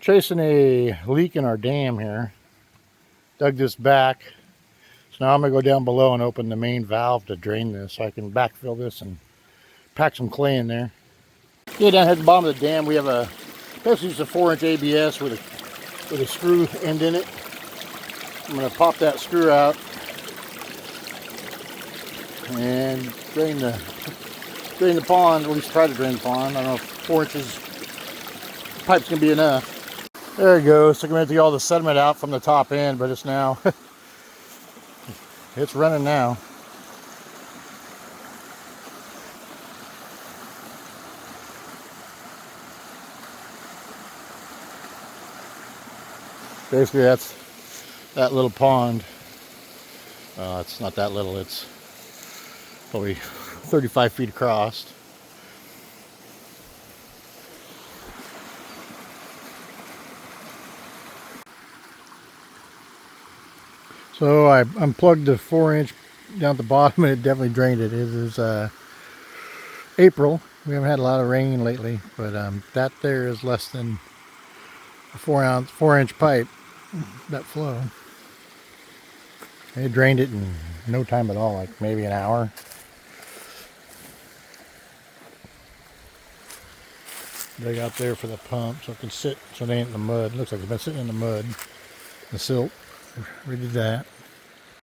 Tracing a leak in our dam here. Dug this back. So now I'm going to go down below and open the main valve to drain this so I can backfill this and pack some clay in there. Yeah, down here at the bottom of the dam we have a, basically just a 4-inch ABS with a screw end in it. I'm going to pop that screw out and drain the pond, at least try to drain the pond. I don't know if 4 inches pipe's going to be enough. There it goes. So I'm going to get all the sediment out from the top end, but it's now, it's running now. Basically that's that little pond. It's not that little, it's probably 35 feet across. So I unplugged the 4-inch down at the bottom and it definitely drained it. It is April. We haven't had a lot of rain lately, but that there is less than a 4-inch pipe, that flow. It drained it in no time at all, like maybe an hour. Dig out there for the pump so it can sit, so it ain't in the mud. It looks like it's been sitting in the mud, the silt. We did that.